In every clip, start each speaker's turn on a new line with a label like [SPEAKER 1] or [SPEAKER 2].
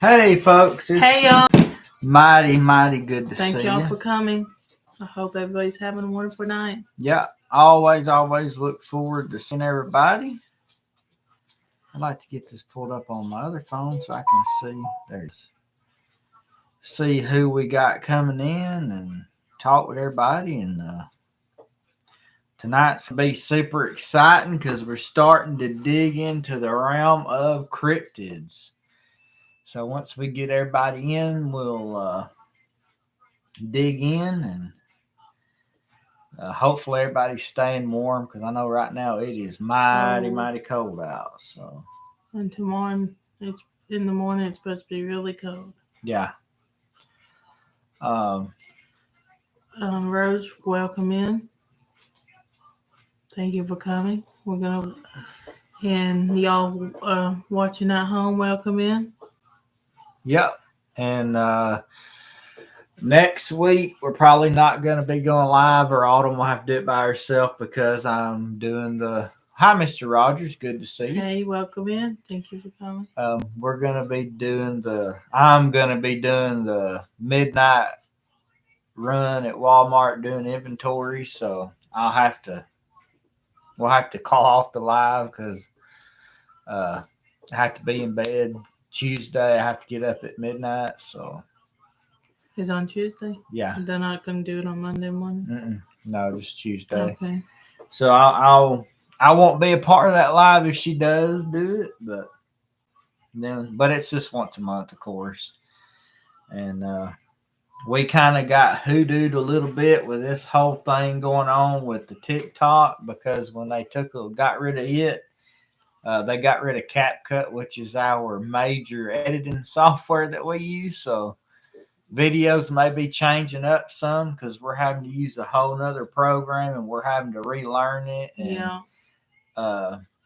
[SPEAKER 1] Hey, folks. It's
[SPEAKER 2] Hey, y'all.
[SPEAKER 1] mighty good to see you.
[SPEAKER 2] Thank y'all for coming. I hope everybody's having a wonderful night.
[SPEAKER 1] Yeah, always look forward to seeing everybody. I'd like to get this pulled up on my other phone so I can see who we got coming in and talk with everybody. And tonight's going to be super exciting because we're starting to dig into the realm of cryptids. So once we get everybody in, we'll dig in and hopefully everybody's staying warm because I know right now it is mighty cold out. So,
[SPEAKER 2] and tomorrow, in the morning, it's supposed to be really cold.
[SPEAKER 1] Yeah.
[SPEAKER 2] Rose, welcome in. Thank you for coming. And y'all watching at home, welcome in.
[SPEAKER 1] Yep. And next week, we're probably not going to be going live, or Autumn will have to do it by herself because I'm doing the. Hi, Mr. Rogers. Good to see you.
[SPEAKER 2] Hey, welcome in. Thank you for coming.
[SPEAKER 1] We're going to be doing I'm going to be doing the midnight run at Walmart doing inventory. So we'll have to call off the live because I have to be in bed Tuesday. I have to get up at midnight. So.
[SPEAKER 2] It's on Tuesday?
[SPEAKER 1] Yeah.
[SPEAKER 2] They're not going to do it on Monday morning?
[SPEAKER 1] No, just Tuesday.
[SPEAKER 2] Okay.
[SPEAKER 1] So I won't be a part of that live if she does do it, but it's just once a month, of course. And we kind of got hoodooed a little bit with this whole thing going on with the TikTok because when they got rid of it, they got rid of CapCut, which is our major editing software that we use. So videos may be changing up some because we're having to use a whole nother program and we're having to relearn it. And,
[SPEAKER 2] yeah.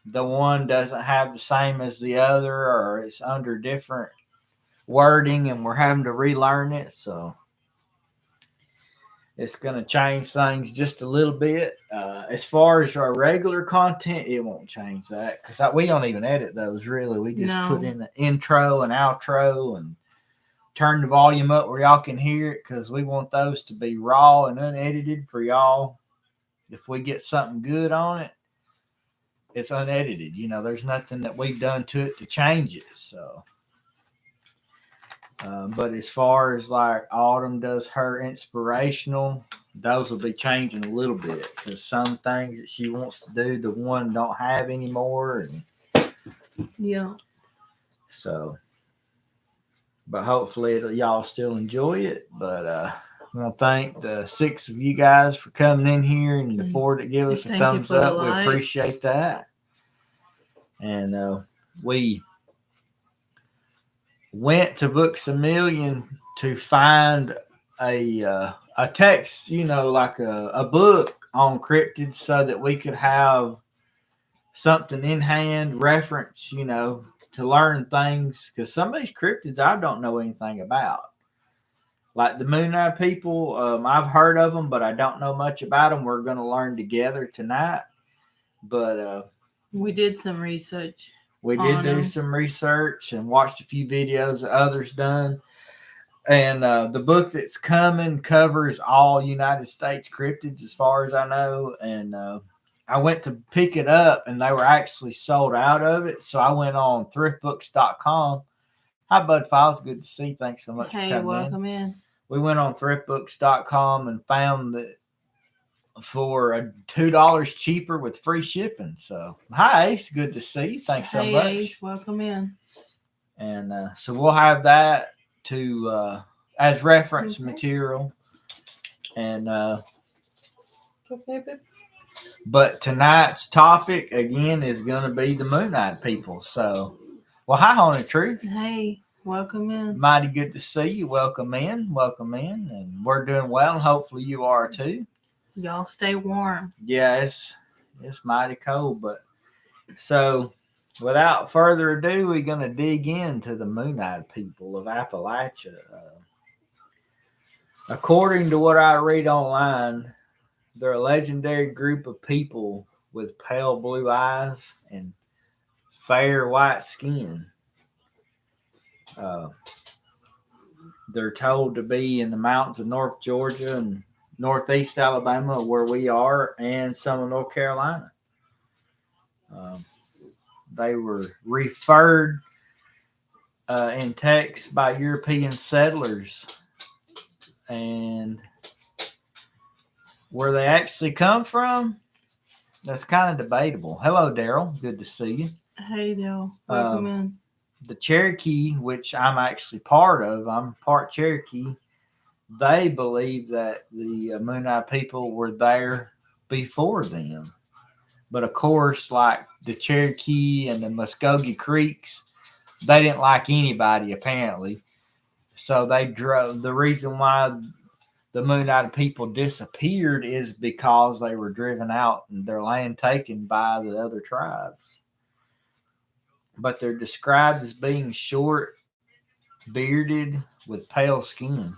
[SPEAKER 1] The one doesn't have the same as the other, or it's under different wording, and we're having to relearn it. So it's going to change things just a little bit. As far as our regular content, it won't change that because we don't even edit those really. We just put in the intro and outro and turn the volume up where y'all can hear it because we want those to be raw and unedited for y'all. If we get something good on it, it's unedited. There's nothing that we've done to it to change it. So, but as far as like Autumn does her inspirational, those will be changing a little bit because some things that she wants to do, the one don't have anymore.
[SPEAKER 2] Yeah.
[SPEAKER 1] So, but hopefully y'all still enjoy it. But I want to thank the 6 of you guys for coming in here and the 4 that give us a thumbs up. We appreciate that. And we went to Books A Million to find a text, like a book on cryptids so that we could have something in hand, reference, to learn things. Because some of these cryptids I don't know anything about. Like the Mooneyed People, I've heard of them, but I don't know much about them. We're going to learn together tonight. But
[SPEAKER 2] we did some research.
[SPEAKER 1] We did do some research and watched a few videos that others done. And the book that's coming covers all United States cryptids as far as I know. And I went to pick it up and they were actually sold out of it. So I went on thriftbooks.com. Hi, Bud Files. Good to see you. Thanks so much for coming in.
[SPEAKER 2] Hey, welcome in.
[SPEAKER 1] We went on thriftbooks.com and found that for $2 cheaper with free shipping. So, hi, Ace. Good to see you. Thanks so much.
[SPEAKER 2] Hey, Ace. Welcome in.
[SPEAKER 1] And so we'll have that to as reference material. And but tonight's topic again is going to be the Mooneyed People. So, well, hi, Haunted Truth.
[SPEAKER 2] Hey, welcome in.
[SPEAKER 1] Mighty good to see you. Welcome in. And we're doing well, and hopefully you are too.
[SPEAKER 2] Y'all stay warm.
[SPEAKER 1] Yeah, it's mighty cold, but so without further ado, we're going to dig into the Mooneyed People of Appalachia. According to what I read online, they're a legendary group of people with pale blue eyes and fair white skin. Uh, they're told to be in the mountains of North Georgia and Northeast Alabama, where we are, and some of North Carolina. They were referred in text by European settlers, and where they actually come from, that's kind of debatable. Hello, Daryl. Good to see you.
[SPEAKER 2] Hey, Dale. Welcome in.
[SPEAKER 1] The Cherokee, which I'm actually part of, I'm part Cherokee. They believe that the Mooneyed people were there before them. But of course, like the Cherokee and the Muskogee Creeks, they didn't like anybody apparently. So they drove. The reason why the Mooneyed people disappeared is because they were driven out and their land taken by the other tribes. But they're described as being short, bearded, with pale skin.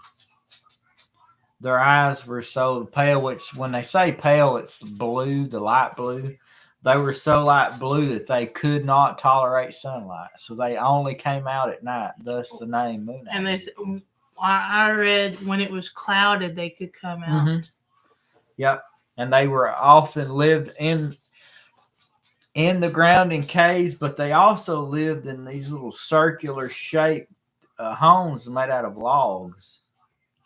[SPEAKER 1] Their eyes were so pale, which when they say pale, it's blue, the light blue. They were so light blue that they could not tolerate sunlight. So they only came out at night, thus the name Mooneyed.
[SPEAKER 2] And I read when it was clouded, they could come out.
[SPEAKER 1] Mm-hmm. Yep. And they were often lived in the ground in caves, but they also lived in these little circular shaped homes made out of logs.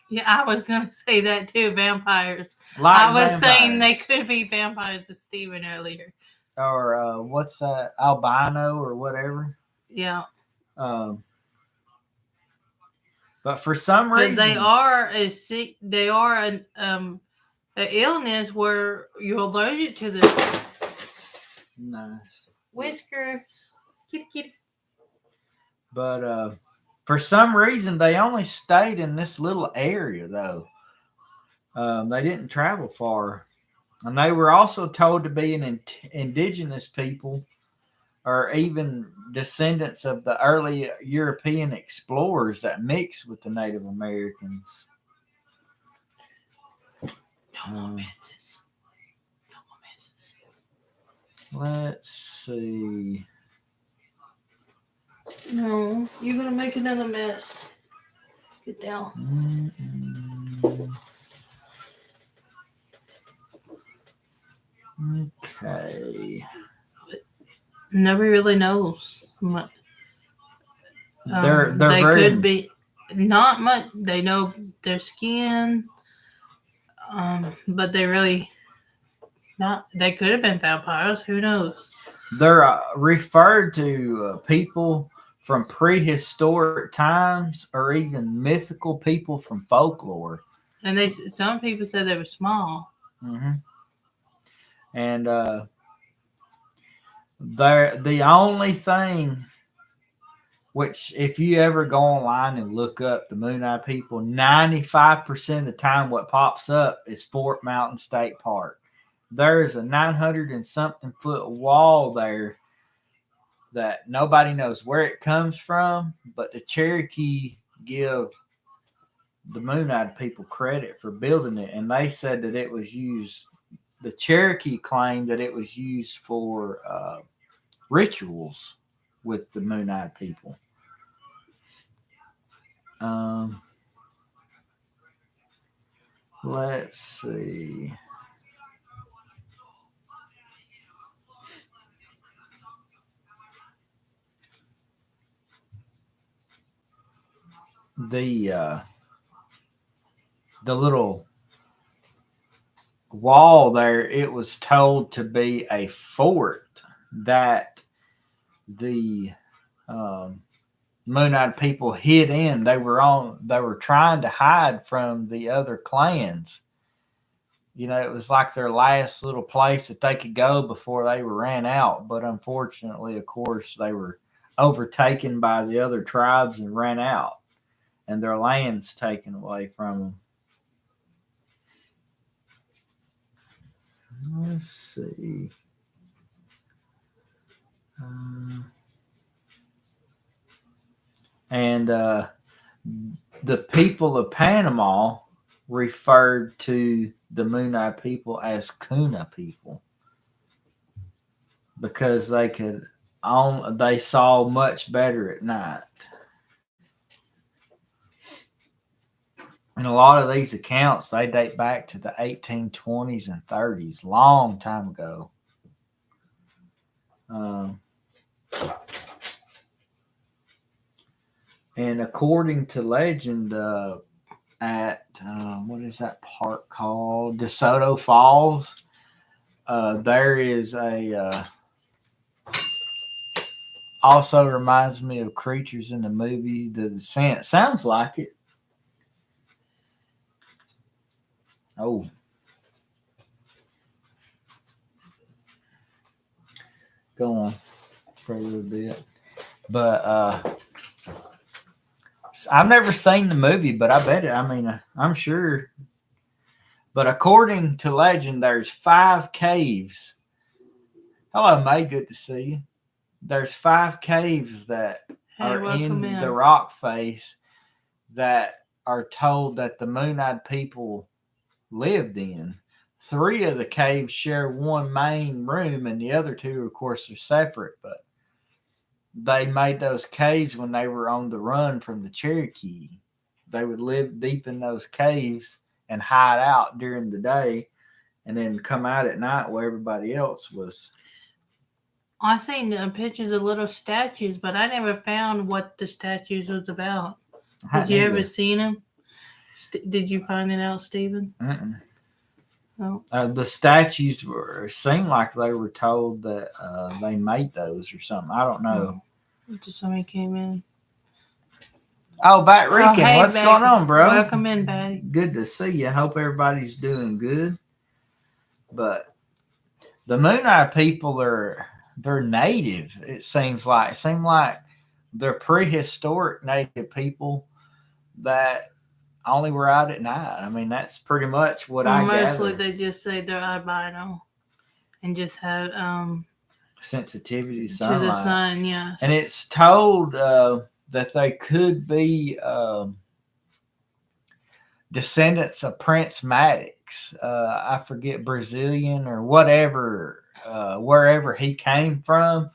[SPEAKER 2] Yeah, I was going to say that too, vampires.
[SPEAKER 1] Like
[SPEAKER 2] I was
[SPEAKER 1] vampires.
[SPEAKER 2] saying they could be vampires to Steven earlier.
[SPEAKER 1] Or what's that, albino or whatever.
[SPEAKER 2] Yeah.
[SPEAKER 1] But for some reason,
[SPEAKER 2] they are an illness where you're allergic to the
[SPEAKER 1] nice
[SPEAKER 2] whiskers. Kitty.
[SPEAKER 1] But for some reason, they only stayed in this little area, though. They didn't travel far. And they were also told to be an indigenous people or even descendants of the early European explorers that mixed with the Native Americans.
[SPEAKER 2] No more misses.
[SPEAKER 1] Let's see.
[SPEAKER 2] No, you're going to make another mess. Get down.
[SPEAKER 1] Okay.
[SPEAKER 2] Nobody really knows.
[SPEAKER 1] They're
[SPEAKER 2] they
[SPEAKER 1] very,
[SPEAKER 2] could be not much. They know their skin, but they really not. They could have been vampires. Who knows?
[SPEAKER 1] They're referred to people from prehistoric times or even mythical people from folklore.
[SPEAKER 2] And some people said they were small.
[SPEAKER 1] Mm-hmm. And they're the only thing, which if you ever go online and look up the Mooneyed people, 95% of the time what pops up is Fort Mountain State Park. There is a 900 and something foot wall there that nobody knows where it comes from, but the Cherokee give the Mooneyed people credit for building it, and they said that it was used. The Cherokee claimed that it was used for rituals with the Mooneyed people. Let's see. The little wall there, it was told to be a fort that the Mooneyed people hid in. They were trying to hide from the other clans. You know, it was like their last little place that they could go before they ran out. But unfortunately, of course, they were overtaken by the other tribes and ran out, and their lands taken away from them. Let's see. And the people of Panama referred to the Mooneyed people as Kuna people because they saw much better at night. And a lot of these accounts, they date back to the 1820s and 30s, long time ago. And according to legend, at what is that park called? DeSoto Falls. There is a also reminds me of creatures in the movie The Descent. Sounds like it. Oh. Go on for a little bit. But I've never seen the movie, but I bet it. I mean, I'm sure. But according to legend, there's 5 caves. Hello, May. Good to see you. There's 5 caves that are in the rock face that are told that the Moon-eyed people lived in. 3 of the caves share one main room, and the other 2, of course, are separate. But they made those caves when they were on the run from the Cherokee. They would live deep in those caves and hide out during the day and then come out at night where everybody else was.
[SPEAKER 2] I seen the pictures of little statues, but I never found what the statues was about. Did you ever see them? Did you find it out, Stephen? No.
[SPEAKER 1] The statues seemed like they were told that they made those or something. I don't know.
[SPEAKER 2] Just somebody came in.
[SPEAKER 1] Oh, Bat Rican, hey, what's going on, bro?
[SPEAKER 2] Welcome in, Batty.
[SPEAKER 1] Good to see you. Hope everybody's doing good. But the Moon-eyed people they're native. It seems like they're prehistoric native people that only were out at night. I mean, that's pretty much what I gather.
[SPEAKER 2] Mostly they just say they're albino and just have
[SPEAKER 1] sensitivity to
[SPEAKER 2] the sun, yes.
[SPEAKER 1] And it's told that they could be descendants of Prince Maddox. I forget, Brazilian or whatever, wherever he came from.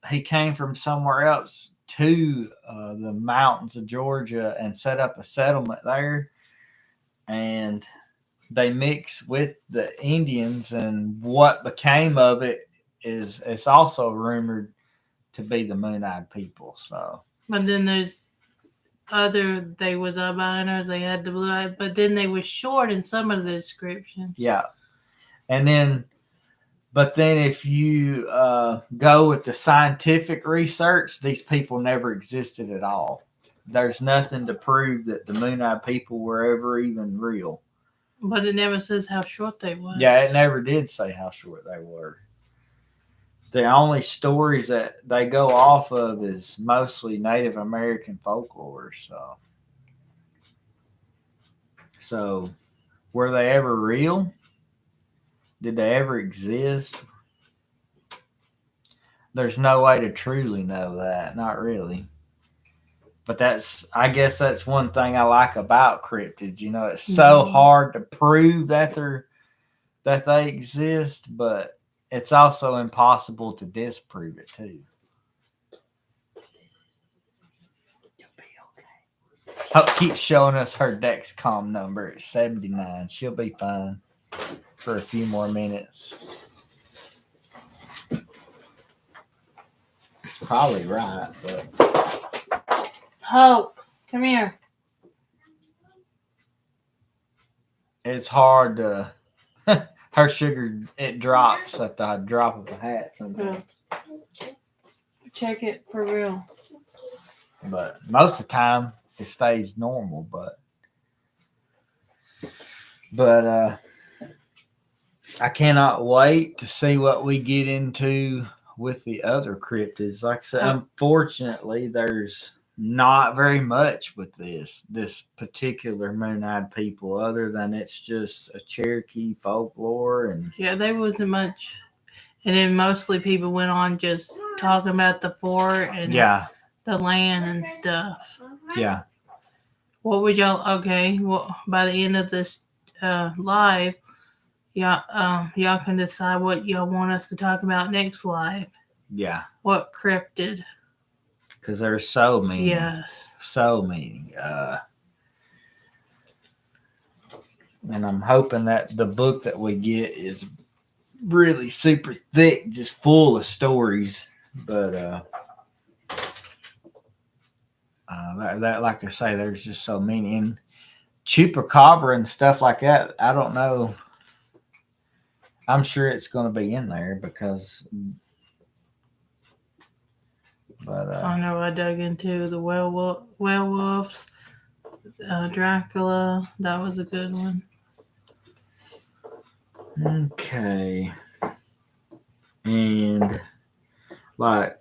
[SPEAKER 1] He came from somewhere else to the mountains of Georgia and set up a settlement there. And they mix with the Indians, and what became of it is it's also rumored to be the Moon-eyed people. So,
[SPEAKER 2] but then there's they was albinos, they had the blue eye, but then they were short in some of the description.
[SPEAKER 1] Yeah, and then, but then if you go with the scientific research, these people never existed at all. There's nothing to prove that the Moon-eyed people were ever even real.
[SPEAKER 2] But it never says how short they were.
[SPEAKER 1] Yeah, it never did say how short they were. The only stories that they go off of is mostly Native American folklore. So were they ever real? Did they ever exist? There's no way to truly know that. Not really. But I guess that's one thing I like about cryptids. You know, it's so hard to prove that they exist, but it's also impossible to disprove it too. You'll be okay. Hope keeps showing us her Dexcom number at 79. She'll be fine for a few more minutes. It's probably right, but
[SPEAKER 2] Hope, come here.
[SPEAKER 1] It's hard to. Her sugar, it drops at the drop of a hat sometimes.
[SPEAKER 2] Check it for real.
[SPEAKER 1] But most of the time, it stays normal. But I cannot wait to see what we get into with the other cryptids. Like I said, unfortunately, there's not very much with this particular Moon-eyed people, other than it's just a Cherokee folklore. And
[SPEAKER 2] yeah, there wasn't much. And then mostly people went on just talking about the fort and the land and stuff.
[SPEAKER 1] Yeah.
[SPEAKER 2] What would y'all? Okay, well, by the end of this live, y'all can decide what y'all want us to talk about next live.
[SPEAKER 1] Yeah.
[SPEAKER 2] What cryptid?
[SPEAKER 1] Because there's so many.
[SPEAKER 2] Yes.
[SPEAKER 1] So many. And I'm hoping that the book that we get is really super thick, just full of stories. But that like I say, there's just so many. And chupacabra and stuff like that, I don't know. I'm sure it's going to be in there because. But
[SPEAKER 2] I know I dug into the werewolves, Dracula. That was a good one.
[SPEAKER 1] Okay. And like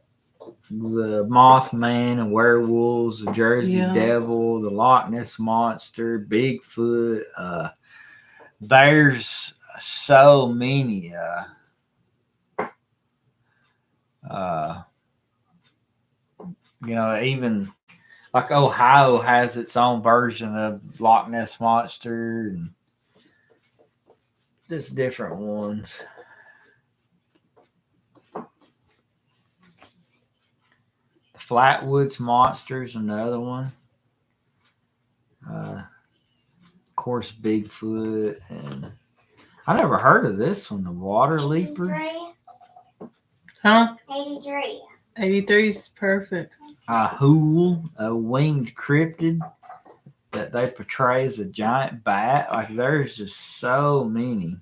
[SPEAKER 1] the Mothman and werewolves, the Jersey Devil, the Loch Ness Monster, Bigfoot. There's so many. Even like Ohio has its own version of Loch Ness Monster and just different ones. The Flatwoods Monster's another one. Of course, Bigfoot, and I never heard of this one, the Water 83? Leaper.
[SPEAKER 2] Huh?
[SPEAKER 3] 83.
[SPEAKER 2] 83 is perfect.
[SPEAKER 1] A hool, a winged cryptid that they portray as a giant bat. Like there's just so many.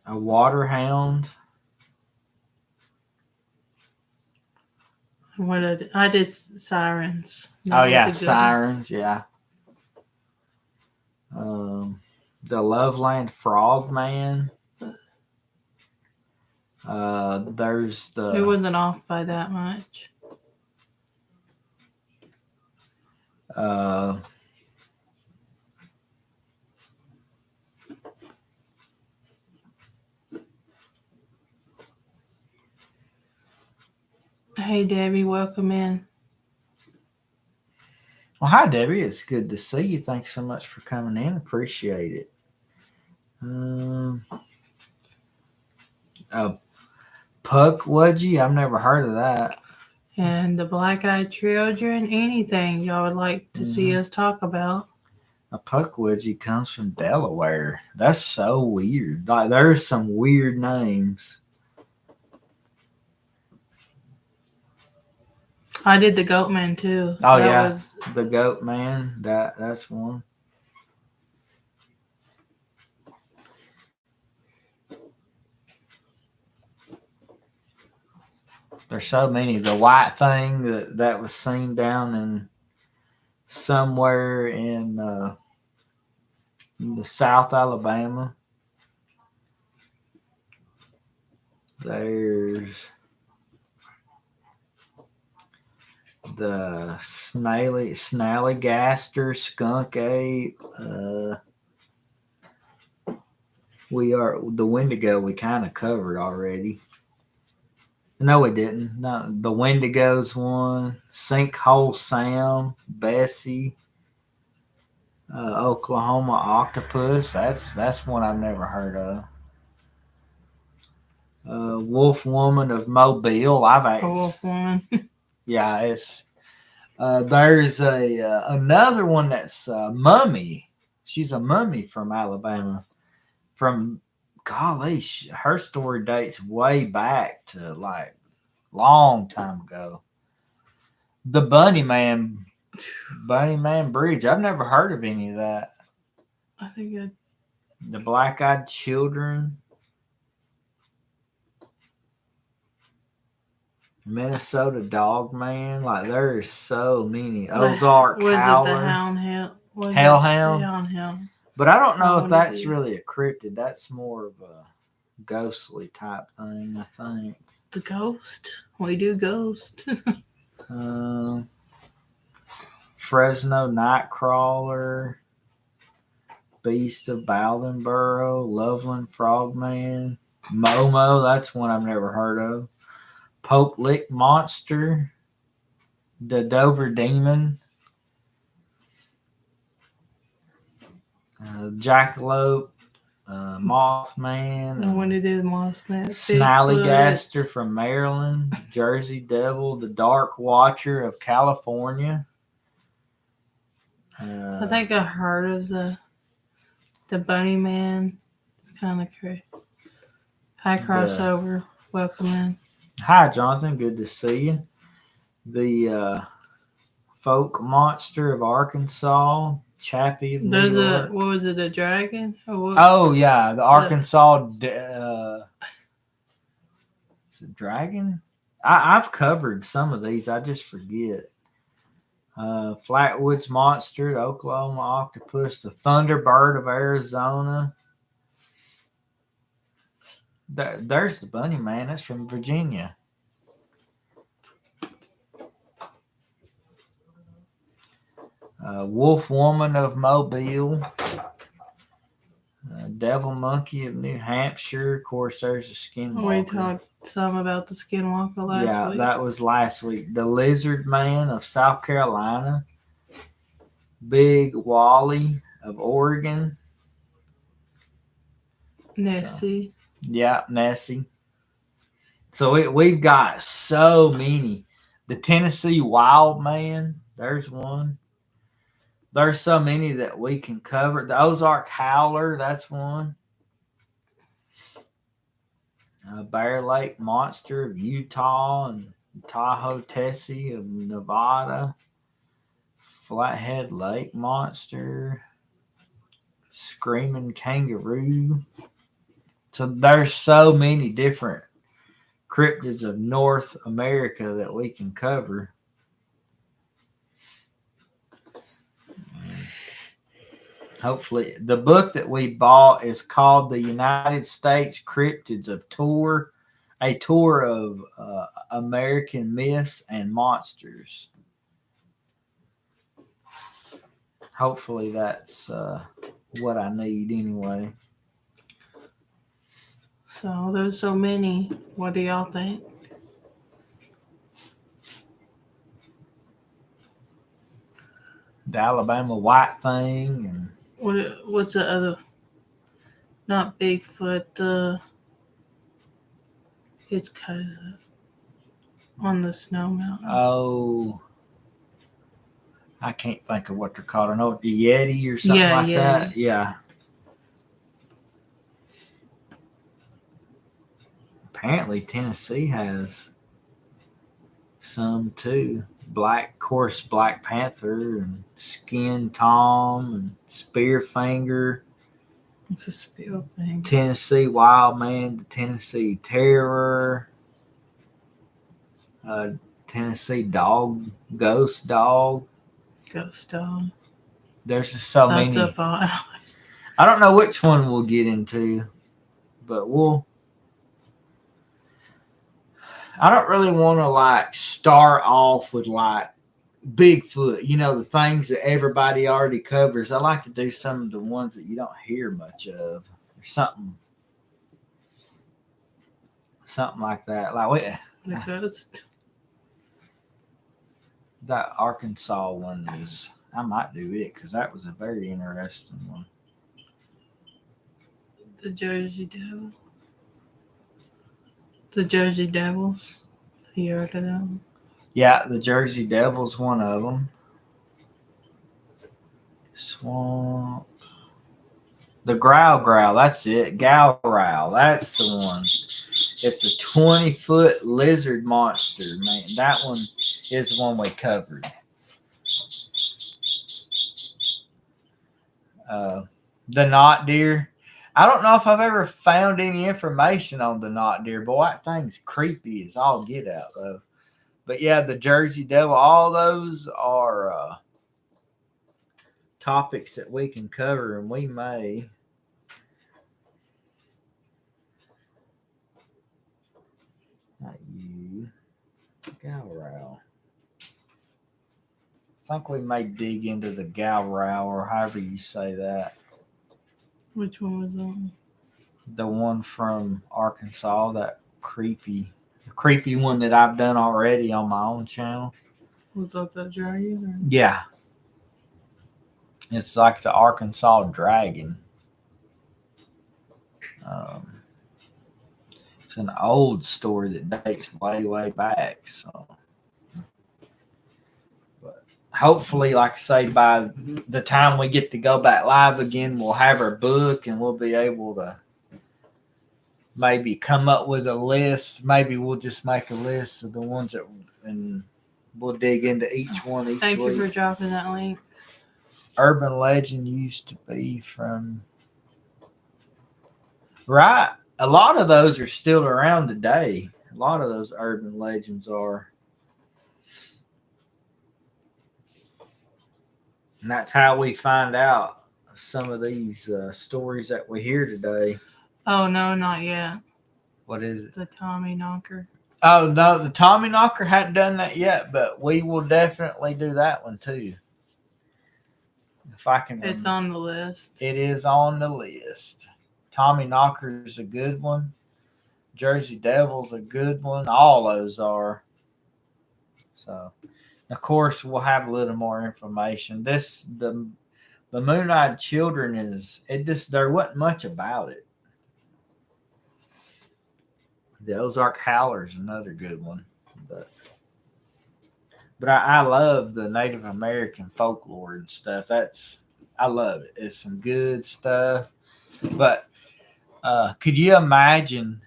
[SPEAKER 1] A water hound.
[SPEAKER 2] What I did sirens.
[SPEAKER 1] Oh yeah, sirens. Yeah. The Loveland Frogman. There's the.
[SPEAKER 2] It wasn't off by that much. Hey Debbie, welcome in.
[SPEAKER 1] Well, hi Debbie. It's good to see you. Thanks so much for coming in. Appreciate it. Puckwudgie. I've never heard of that.
[SPEAKER 2] And the black-eyed children. Anything y'all would like to see us talk about?
[SPEAKER 1] A Puckwudgie comes from Delaware. That's so weird. Like there's some weird names.
[SPEAKER 2] I did the Goat Man too.
[SPEAKER 1] Oh that was the Goat Man. That's one. There's so many. The white thing that was seen down in somewhere in the South Alabama. There's the Snallygaster, skunk ape. We are the Wendigo. We kind of covered already. No, we didn't. No, the Wendigo's one. Sinkhole Sam, Bessie, Oklahoma octopus. That's one I've never heard of. Wolf Woman of Mobile.
[SPEAKER 2] Wolf Woman.
[SPEAKER 1] Yeah, it's. There's another one that's Mummy. She's a mummy from Alabama. From golly, her story dates way back to like long time ago. The Bunny Man Bridge. I've never heard of any of that.
[SPEAKER 2] I think
[SPEAKER 1] the Black-Eyed Children. Minnesota Dog Man. Like there's so many. Ozark Howler.
[SPEAKER 2] Was it the Hound?
[SPEAKER 1] Hellhound. But I don't know if that's really a cryptid. That's more of a ghostly type thing, I think.
[SPEAKER 2] The ghost? We do ghost.
[SPEAKER 1] Fresno Nightcrawler. Beast of Baldenboro. Loveland Frogman. Momo. That's one I've never heard of. Pope Lick Monster. The Dover Demon. Jackalope, Mothman.
[SPEAKER 2] And when it is Mothman,
[SPEAKER 1] Snallygaster from Maryland, Jersey Devil, the Dark Watcher of California.
[SPEAKER 2] I think I heard of the Bunny Man. It's kind of crazy. Hi, crossover. Welcome in.
[SPEAKER 1] Hi, Jonathan. Good to see you. The Folk Monster of Arkansas, Chappie of New York.
[SPEAKER 2] What was it? A dragon?
[SPEAKER 1] Oh yeah, the Arkansas. Is it dragon? I've covered some of these. I just forget. Flatwoods Monster, the Oklahoma Octopus, the Thunderbird of Arizona. There's the Bunny Man. That's from Virginia. Wolf Woman of Mobile. Devil Monkey of New Hampshire. Of course, there's a Skinwalker.
[SPEAKER 2] We talked some about the Skinwalker last week.
[SPEAKER 1] Yeah, that was last week. The Lizard Man of South Carolina. Big Wally of Oregon.
[SPEAKER 2] Nessie.
[SPEAKER 1] Yeah, Nessie. So we've got so many. The Tennessee Wild Man. There's one. There's so many that we can cover. The Ozark Howler, that's one. Bear Lake Monster of Utah and Tahoe Tessie of Nevada. Flathead Lake Monster. Screaming Kangaroo. So there's so many different cryptids of North America that we can cover. Hopefully, the book that we bought is called The United States Cryptids a Tour of American Myths and Monsters. Hopefully, that's what I need anyway.
[SPEAKER 2] So there's so many. What do y'all think?
[SPEAKER 1] The Alabama White Thing and
[SPEAKER 2] what's the other? Not Bigfoot. His cousin on the snow mountain.
[SPEAKER 1] Oh, I can't think of what they're called. I know the Yeti or something like that. Yeah. Apparently, Tennessee has some too. Black Panther and Skin Tom and Spearfinger.
[SPEAKER 2] It's a Spearfinger.
[SPEAKER 1] Tennessee Wild Man, the Tennessee Terror. Tennessee Dog, Ghost Dog.
[SPEAKER 2] Ghost Dog.
[SPEAKER 1] There's just so many. I don't know which one we'll get into, but I don't really want to start off with Bigfoot, the things that everybody already covers. I like to do some of the ones that you don't hear much of, or something like that. That Arkansas one I might do it because that was a very interesting one.
[SPEAKER 2] The Jersey Devil. The Jersey Devils. You heard of them?
[SPEAKER 1] Yeah, the Jersey Devil's one of them. Swamp. The Growl. That's it. Growl. That's the one. It's a 20-foot lizard monster, man. That one is the one we covered. The knot deer. I don't know if I've ever found any information on the knot deer. Boy, that thing's creepy as all get out, though. But yeah, the Jersey Devil, all those are topics that we can cover, and we may. Not you. Galrow. I think we may dig into the Galrow, or however you say that.
[SPEAKER 2] Which one was that?
[SPEAKER 1] The one from Arkansas, that creepy one that I've done already on my own channel.
[SPEAKER 2] Was that the dragon? Or?
[SPEAKER 1] Yeah. It's like the Arkansas dragon. It's an old story that dates way, way back. So, but hopefully, like I say, by the time we get to go back live again, we'll have our book and we'll be able to maybe come up with a list. Maybe we'll just make a list of the ones that, and we'll dig into each one each
[SPEAKER 2] Thank
[SPEAKER 1] week.
[SPEAKER 2] you for dropping that link.
[SPEAKER 1] Urban legend used to be from, right? A lot of those are still around today. A lot of those urban legends are. And that's how we find out some of these stories that we hear today.
[SPEAKER 2] Oh, no, not yet.
[SPEAKER 1] What is it?
[SPEAKER 2] The Tommy Knocker.
[SPEAKER 1] Oh, no, the Tommy Knocker hadn't done that yet, but we will definitely do that one too. If I can.
[SPEAKER 2] It's on the list.
[SPEAKER 1] It is on the list. Tommy Knocker is a good one. Jersey Devil's a good one. All those are. So, of course, we'll have a little more information. The Moon-Eyed Children there wasn't much about it. The Ozark Howler's another good one, but I love the Native American folklore and stuff. I love it. It's some good stuff. But could you imagine,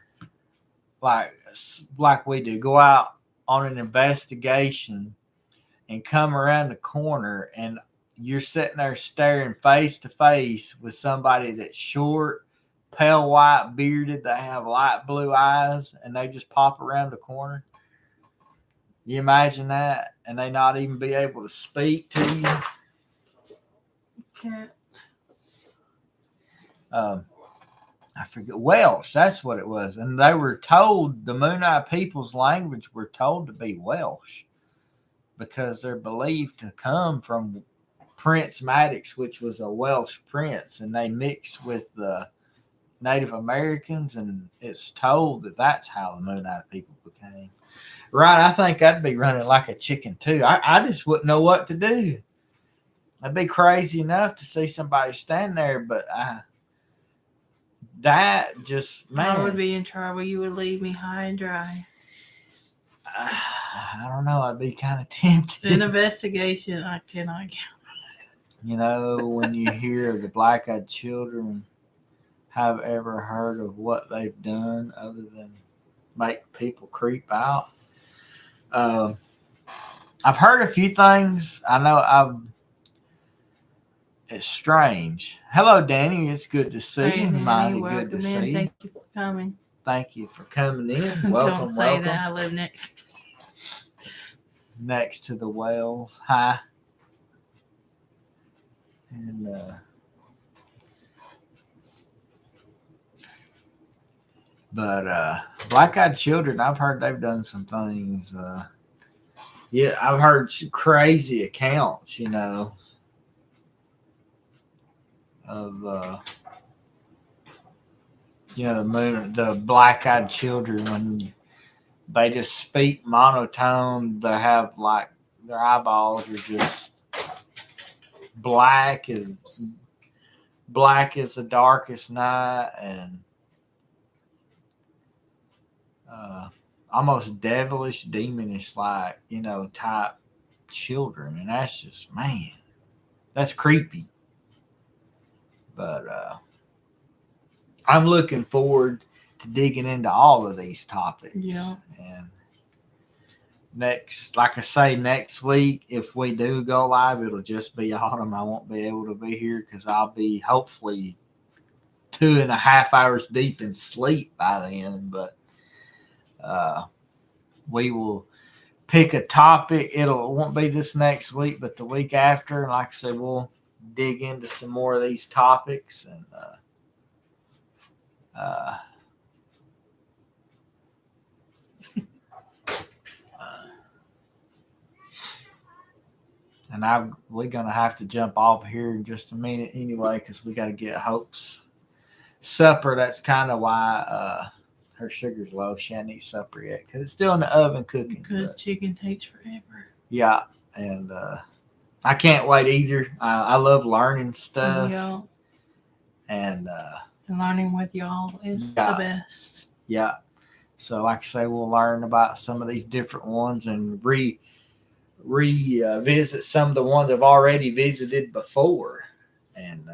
[SPEAKER 1] like we do, go out on an investigation and come around the corner and you're sitting there staring face to face with somebody that's short, pale white, bearded, they have light blue eyes, and they just pop around the corner? You imagine that, and they not even be able to speak to you?
[SPEAKER 2] Can't.
[SPEAKER 1] I forget, Welsh, that's what it was. And they were told, the Moon-Eyed People's language were told to be Welsh because they're believed to come from Prince Maddox, which was a Welsh prince, and they mixed with the Native Americans, and it's told that that's how the Moon-Eyed People became. Right, I think I'd be running like a chicken too. I just wouldn't know what to do. I'd be crazy enough to see somebody stand there, but that just, man.
[SPEAKER 2] I would be in trouble. You would leave me high and dry.
[SPEAKER 1] I don't know. I'd be kind of tempted.
[SPEAKER 2] An investigation, I cannot count.
[SPEAKER 1] You know, when you hear the Black-Eyed Children have ever heard of what they've done other than make people creep out. I've heard a few things. I know it's strange. Hello, Danny. It's good to see you. Mighty good to see you.
[SPEAKER 2] Thank you for coming.
[SPEAKER 1] Thank you for coming in. Welcome,
[SPEAKER 2] Don't say
[SPEAKER 1] welcome.
[SPEAKER 2] that. I live next
[SPEAKER 1] to the wells. Hi. And but Black-Eyed Children, I've heard they've done some things. Yeah, I've heard some crazy accounts, you know, of the Black-Eyed Children, when they just speak monotone. They have, like, their eyeballs are just black as the darkest night, and almost devilish, demonish, like, you know, type children. And that's just, man, that's creepy. But I'm looking forward to digging into all of these topics.
[SPEAKER 2] Yeah.
[SPEAKER 1] And like I say, next week, if we do go live, it'll just be autumn. I won't be able to be here because I'll be hopefully 2.5 hours deep in sleep by then. But we will pick a topic. It won't be this next week, but the week after. And like I said, we'll dig into some more of these topics. And we're going to have to jump off here in just a minute anyway, because we got to get Hope's supper. That's kind of why her sugar's low. She hasn't eaten supper yet because it's still in the oven cooking.
[SPEAKER 2] Because chicken takes forever.
[SPEAKER 1] Yeah, and I can't wait either. I love learning stuff.
[SPEAKER 2] Yeah.
[SPEAKER 1] And
[SPEAKER 2] learning with y'all is the best.
[SPEAKER 1] Yeah. So like I say, we'll learn about some of these different ones and revisit some of the ones I've already visited before. And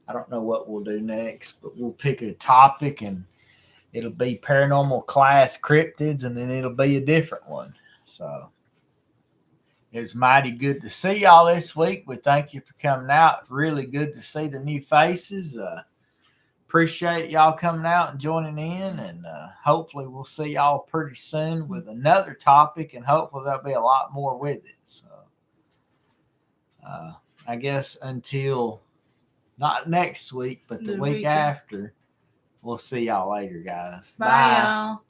[SPEAKER 1] I don't know what we'll do next, but we'll pick a topic and it'll be paranormal class cryptids, and then it'll be a different one. So it's mighty good to see y'all this week. We thank you for coming out. It's really good to see the new faces. Appreciate y'all coming out and joining in, and hopefully we'll see y'all pretty soon with another topic, and hopefully there'll be a lot more with it. So I guess until not next week, but the week after, we'll see y'all later, guys.
[SPEAKER 2] Bye. Y'all.